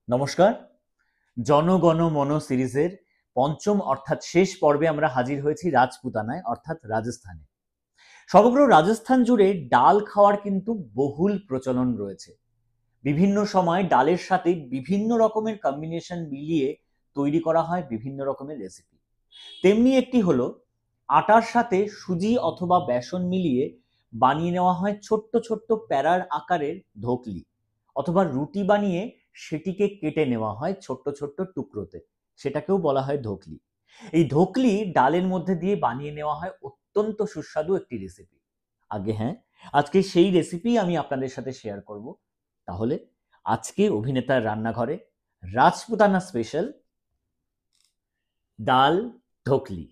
নমস্কার। জনগণ মন সিরিজের পঞ্চম অর্থাৎ শেষ পর্বে আমরা হাজির হয়েছি রাজপুতানায় অর্থাৎ রাজস্থানে। সমগ্র রাজস্থান জুড়ে ডাল খাওয়ার কিন্তু বহুল প্রচলন রয়েছে। বিভিন্ন সময় ডালের সাথে বিভিন্ন রকমের কম্বিনেশন মিলিয়ে তৈরি করা হয় বিভিন্ন রকমের রেসিপি। তেমনি একটি হলো আটার সাথে সুজি অথবা বেসন মিলিয়ে বানিয়ে নেওয়া হয় ছোট্ট ছোট্ট প্যারার আকারের ধোকলি, অথবা রুটি বানিয়ে সেটিকে কেটে নেওয়া হয় ছোট্ট ছোট্ট টুকরোতে, সেটাকেও বলা হয় ধোকলি। এই ধোকলি ডালের মধ্যে দিয়ে বানিয়ে নেওয়া হয় অত্যন্ত সুস্বাদু একটি রেসিপি। আগে হ্যাঁ, আজকে সেই রেসিপি আমি আপনাদের সাথে শেয়ার করব। তাহলে আজকে অভিনেতার রান্নাঘরে রাজপুতানা স্পেশাল ডাল ধোকলি।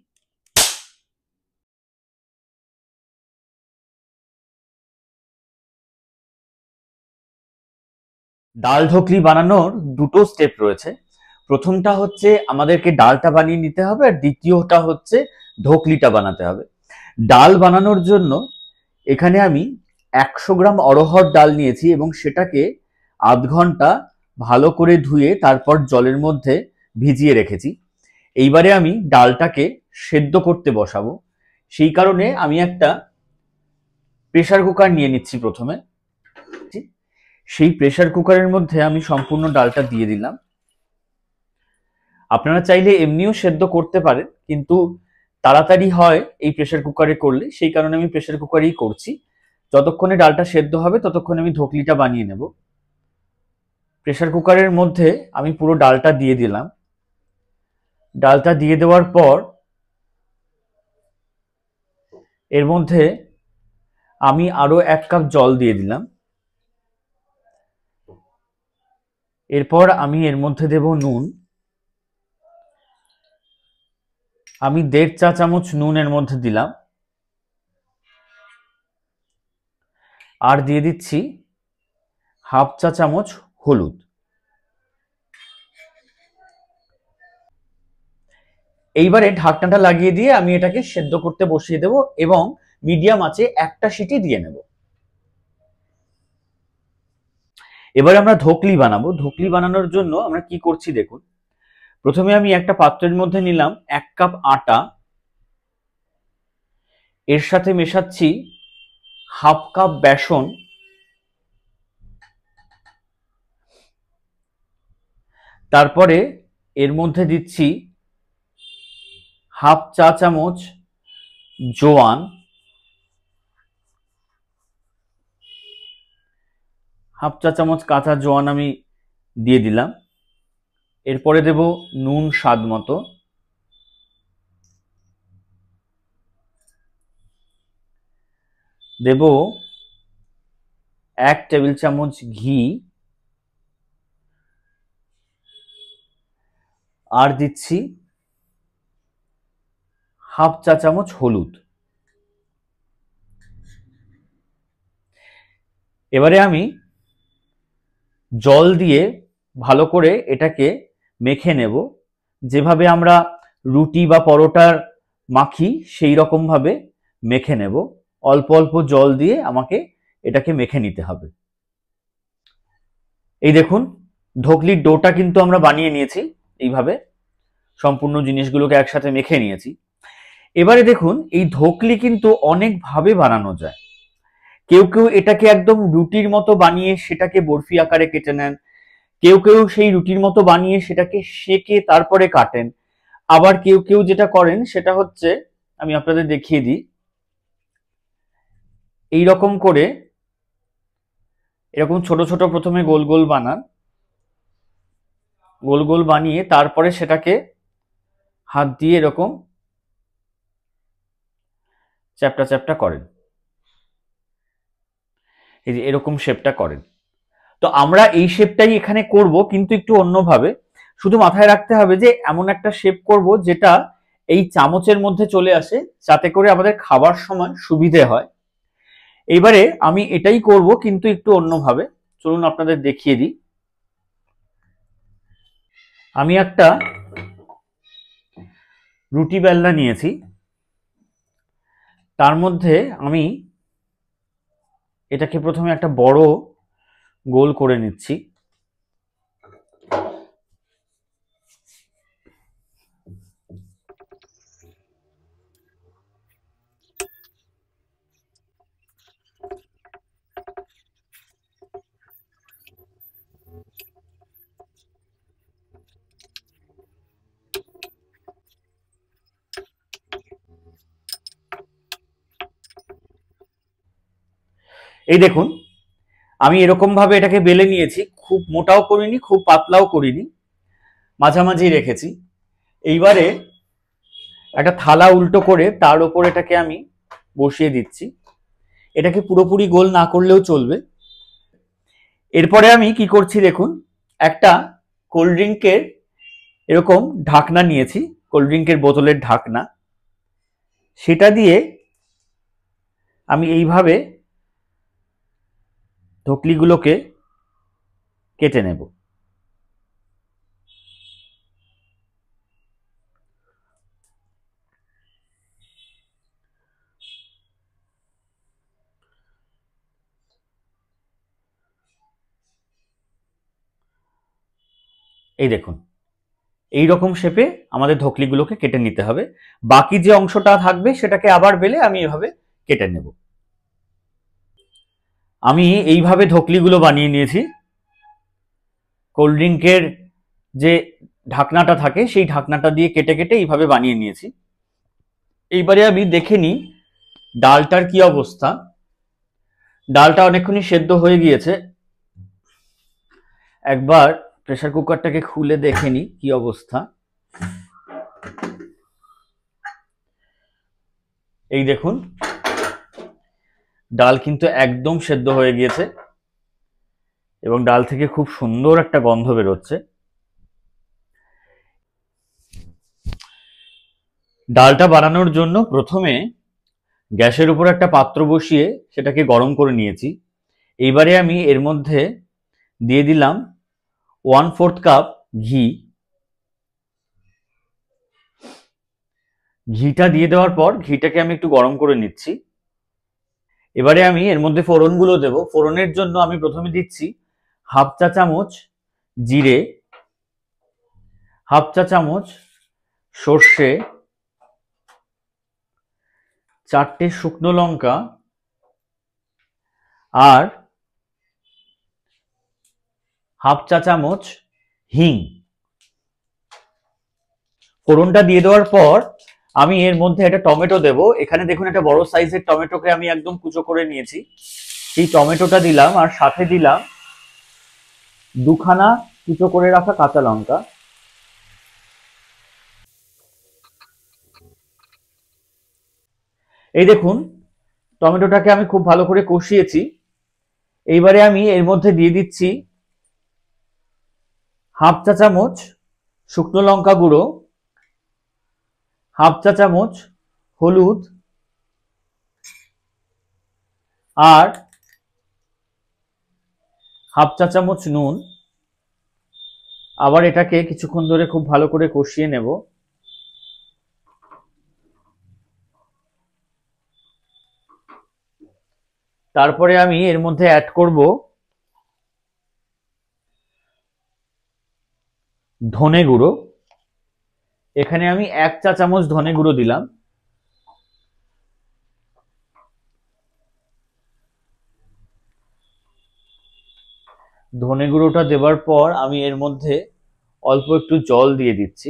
ডাল ঢোকলি বানানোর দুটো স্টেপ রয়েছে। প্রথমটা হচ্ছে আমাদেরকে ডালটা বানিয়ে নিতে হবে, আর দ্বিতীয়টা হচ্ছে ঢোকলিটা বানাতে হবে। ডাল বানানোর জন্য এখানে আমি 100 গ্রাম অড়হর ডাল নিয়েছি এবং সেটাকে আধ ঘন্টা ভালো করে ধুয়ে তারপর জলের মধ্যে ভিজিয়ে রেখেছি। এইবারে আমি ডালটাকে সেদ্ধ করতে বসাবো। সেই কারণে আমি একটা প্রেসার কুকার নিয়ে নিচ্ছি প্রথমে। সেই প্রেসার কুকারের মধ্যে আমি সম্পূর্ণ ডালটা দিয়ে দিলাম। আপনারা চাইলে এমনিও সেদ্ধ করতে পারেন, কিন্তু তাড়াতাড়ি হয় এই প্রেসার কুকারে করলে, সেই কারণে আমি প্রেসার কুকারেই করছি। যতক্ষণে ডালটা সেদ্ধ হবে ততক্ষণে আমি ধোকলিটা বানিয়ে নেব। প্রেসার কুকারের মধ্যে আমি পুরো ডালটা দিয়ে দিলাম। ডালটা দিয়ে দেওয়ার পর এর মধ্যে আমি আরো 1 কাপ জল দিয়ে দিলাম। এরপর আমি এর মধ্যে দেব নুন। আমি 1.5 চা চামচ নুন এর মধ্যে দিলাম। আর দিয়ে দিচ্ছি 1/2 চা চামচ হলুদ। এইবারে ঢাকনাটা লাগিয়ে দিয়ে আমি এটাকে সেদ্ধ করতে বসিয়ে দেব এবং মিডিয়াম আঁচে একটা সিটি দিয়ে নেব। এবারে আমরা ধোকলি বানাবো। ধোকলি বানানোর জন্য আমরা কি করছি দেখুন। প্রথমে আমি একটা পাত্রের মধ্যে নিলাম 1 কাপ আটা, এর সাথে মেশাচ্ছি 1/2 কাপ বেসন, তারপরে এর মধ্যে দিচ্ছি 1/2 চা চামচ জোয়ান, 1/2 চা চামচ কাঁচা জোয়ান আমি দিয়ে দিলাম। এরপরে দেব নুন স্বাদ মতো, দেব 1 টেবিল চামচ ঘি, আর দিচ্ছি 1/2 চা চামচ হলুদ। এবারে আমি জল দিয়ে ভালো করে এটাকে মেখে নেব। যেভাবে আমরা রুটি বা পরোটার মাখি সেই রকম ভাবে মেখে নেব। অল্প অল্প জল দিয়ে আমাকে এটাকে মেখে নিতে হবে। এই দেখুন, ধোকলির ডোটা কিন্তু আমরা বানিয়ে নিয়েছি। এইভাবে সম্পূর্ণ জিনিসগুলোকে একসাথে মেখে নিয়েছি। এবারে দেখুন, এই ধোকলি কিন্তু অনেক ভাবে বানানো যায়। কেউ কেউ এটাকে একদম রুটির মতো বানিয়ে সেটাকে বরফি আকারে কেটে নেন, কেউ কেউ সেই রুটির মতো বানিয়ে সেটাকে সেকে তারপরে কাটেন। আবার কেউ কেউ যেটা করেন সেটা হচ্ছে, আমি আপনাদের দেখিয়ে দিই, এই রকম করে এরকম ছোট ছোট প্রথমে গোল গোল বানান, গোল গোল বানিয়ে তারপরে সেটাকে হাত দিয়ে এরকম চ্যাপটা চ্যাপটা করেন। এই যে এরকম শেপটা করেন। তো আমরা এই শেপটাই এখানে করব, কিন্তু একটু অন্যভাবে। শুধু মাথায় রাখতে হবে যে এমন একটা শেপ করব যেটা এই চামচের মধ্যে চলে আসে, যাতে করে আমাদের খাবার সময় সুবিধে হয়। এইবারে আমি এটাই করব, কিন্তু একটু অন্যভাবে। চলুন আপনাদের দেখিয়ে দিই। আমি একটা রুটি বেলনা নিয়েছি, তার মধ্যে আমি এটাকে প্রথমে একটা বড় গোল করে নিচ্ছি। এই দেখুন, আমি এরকম ভাবে এটাকে বেলে নিয়েছি, খুব মোটাও করিনি খুব পাতলাও করিনি, মাঝামাঝি রেখেছি। এইবারে একটা থালা উল্টো করে তার উপর এটাকে আমি বসিয়ে দিচ্ছি। এটাকে পুরোপুরি গোল না করলেও চলবে। এরপরে আমি কি করছি দেখুন, একটা কোল্ড ড্রিঙ্কের এরকম ঢাকনা নিয়েছি, কোল্ড ড্রিঙ্কের বোতলের ঢাকনা, সেটা দিয়ে আমি এইভাবে ধকলিগুলোকে কেটে নেব। এই দেখুন, এই রকম শেপে আমাদের ধকলিগুলোকে কেটে নিতে হবে। বাকি যে অংশটা থাকবে সেটাকে আবার বেলে আমি এভাবে কেটে নেব। আমি এইভাবে ধকলিগুলো বানিয়ে নিয়েছি। কোল্ড ড্রিঙ্কের যে ঢাকনাটা থাকে সেই ঢাকনাটা দিয়ে কেটে কেটে এইভাবে বানিয়ে নিয়েছি। এইবারে আমি দেখে নিই ডালটার কি অবস্থা। ডালটা অনেকক্ষণই সেদ্ধ হয়ে গিয়েছে, একবার প্রেসার কুকারটাকে খুলে দেখে নিই কি অবস্থা। এই দেখুন, ডাল কিন্তু একদম সেদ্ধ হয়ে গিয়েছে এবং ডাল থেকে খুব সুন্দর একটা গন্ধ বেরোচ্ছে। ডালটা বানানোর জন্য প্রথমে গ্যাসের উপর একটা পাত্র বসিয়ে সেটাকে গরম করে নিয়েছি। এইবারে আমি এর মধ্যে দিয়ে দিলাম 1/4 কাপ ঘি। ঘিটা দিয়ে দেওয়ার পর ঘিটাকে আমি একটু গরম করে নিচ্ছি। এবারে আমি এর মধ্যে ফোড়নগুলো দেব। ফোড়নের জন্য আমি প্রথমে দিচ্ছি 1/2 চা চামচ জিরে, 1/2 চা চামচ সর্ষে, 4টে শুকনো লঙ্কা আর 1/2 চা চামচ হিং। ফোড়নটা দিয়ে দেওয়ার পর আমি এর মধ্যে একটা টমেটো দেব। এখানে দেখুন একটা বড় সাইজের টমেটোকে আমি একদম কুচো করে নিয়েছি, সেই টমেটোটা দিলাম আর সাথে দিলাম 2খানা কুচো করে রাখা কাঁচা লঙ্কা। এই দেখুন, টমেটোটাকে আমি খুব ভালো করে কষিয়েছি। এইবারে আমি এর মধ্যে দিয়ে দিচ্ছি 1/2 চা চামচ শুকনো লঙ্কা গুঁড়ো, 1/2 চা চামচ হলুদ আর 1/2 চা চামচ নুন। আবার এটাকে কিছুক্ষণ ধরে খুব ভালো করে কষিয়ে নেব। তারপরে আমি এর মধ্যে অ্যাড করব ধনে গুঁড়ো। এখানে আমি 1 চা চামচ ধনে গুঁড়ো দিলাম। ধনে গুঁড়োটা দেওয়ার পর আমি এর মধ্যে অল্প একটু জল দিয়ে দিচ্ছি।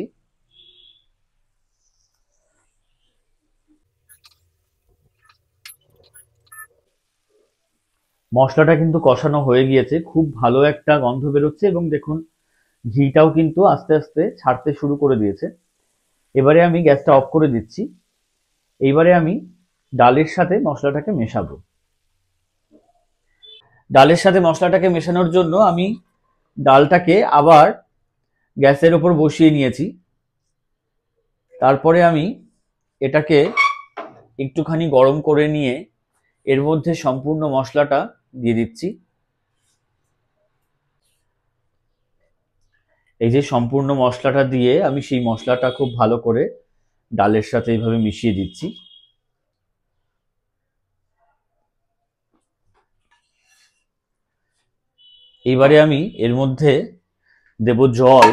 মশলাটা কিন্তু কষানো হয়ে গিয়েছে, খুব ভালো একটা গন্ধ বেরোচ্ছে এবং দেখুন ঘিটাও কিন্তু আস্তে আস্তে ছাড়তে শুরু করে দিয়েছে। এবারে আমি গ্যাসটা অফ করে দিচ্ছি। এইবারে আমি ডালের সাথে মশলাটাকে মেশাবো। ডালের সাথে মশলাটাকে মেশানোর জন্য আমি ডালটাকে আবার গ্যাসের ওপর বসিয়ে নিয়েছি। তারপরে আমি এটাকে একটুখানি গরম করে নিয়ে এর মধ্যে সম্পূর্ণ মশলাটা দিয়ে দিচ্ছি। এই যে সম্পূর্ণ মশলাটা দিয়ে আমি সেই মশলাটা খুব ভালো করে ডালের সাথে এইভাবে মিশিয়ে দিচ্ছি। এবারে আমি এর মধ্যে দেব জল।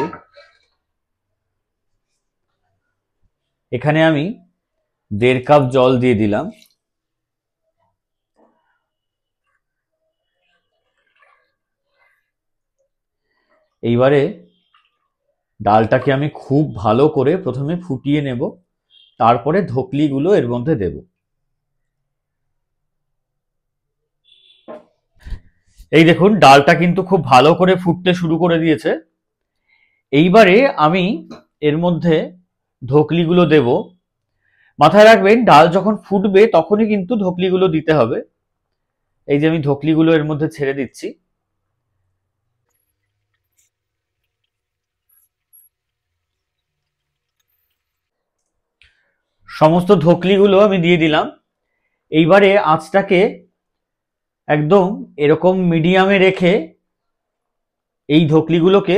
এখানে আমি 1.5 কাপ জল দিয়ে দিলাম। এইবারে ডালটাকে আমি খুব ভালো করে প্রথমে ফুটিয়ে নেব, তারপরে ধকলিগুলো এর মধ্যে দেব। এই দেখুন ডালটা কিন্তু খুব ভালো করে ফুটতে শুরু করে দিয়েছে। এইবারে আমি এর মধ্যে ধোকলিগুলো দেব। মাথায় রাখবেন ডাল যখন ফুটবে তখনই কিন্তু ধোকলিগুলো দিতে হবে। এই যে আমি ধোকলিগুলো এর মধ্যে ছেড়ে দিচ্ছি। সমস্ত ধোকলিগুলো আমি দিয়ে দিলাম। এইবারে আঁচটাকে একদম এরকম মিডিয়ামে রেখে এই ধোকলিগুলোকে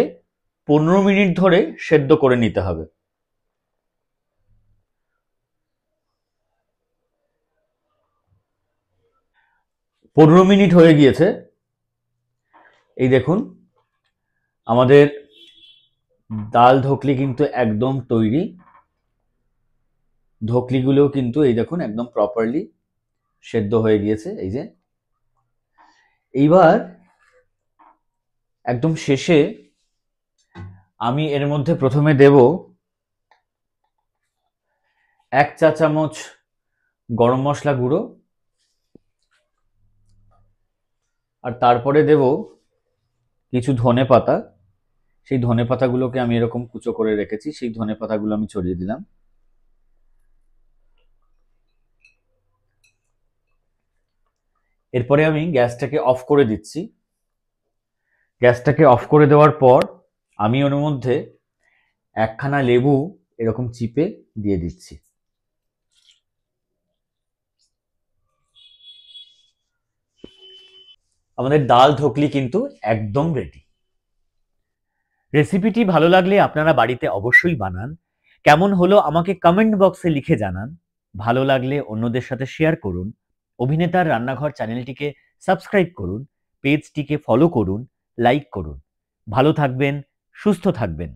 15 মিনিট ধরে সেদ্ধ করে নিতে হবে। 15 মিনিট হয়ে গিয়েছে। এই দেখুন আমাদের ডাল ধোকলি কিন্তু একদম তৈরি। ধোকলিগুলোও কিন্তু এই দেখুন একদম প্রপারলি সেদ্ধ হয়ে গিয়েছে। এই যে এইবার একদম শেষে আমি এর মধ্যে প্রথমে দেব 1 চা চামচ গরম মশলা গুঁড়ো, আর তারপরে দেব কিছু ধনে পাতা। সেই ধনে পাতাগুলোকে আমি এরকম কুচো করে রেখেছি, সেই ধনে পাতাগুলো আমি ছড়িয়ে দিলাম। এরপরে আমি গ্যাসটাকে অফ করে দিচ্ছি। গ্যাসটাকে অফ করে দেওয়ার পর আমি ওর মধ্যে একখানা লেবু এরকম চিপে দিয়ে দিচ্ছি। আমাদের ডাল ধোকলি কিন্তু একদম রেডি। রেসিপিটি ভালো লাগলে আপনারা বাড়িতে অবশ্যই বানান। কেমন হলো আমাকে কমেন্ট বক্সে লিখে জানান। ভালো লাগলে অন্যদের সাথে শেয়ার করুন। অভিনেতার রান্নাঘর চ্যানেলটিকে সাবস্ক্রাইব করুন, পেজটিকে ফলো করুন, লাইক করুন। ভালো থাকবেন, সুস্থ থাকবেন।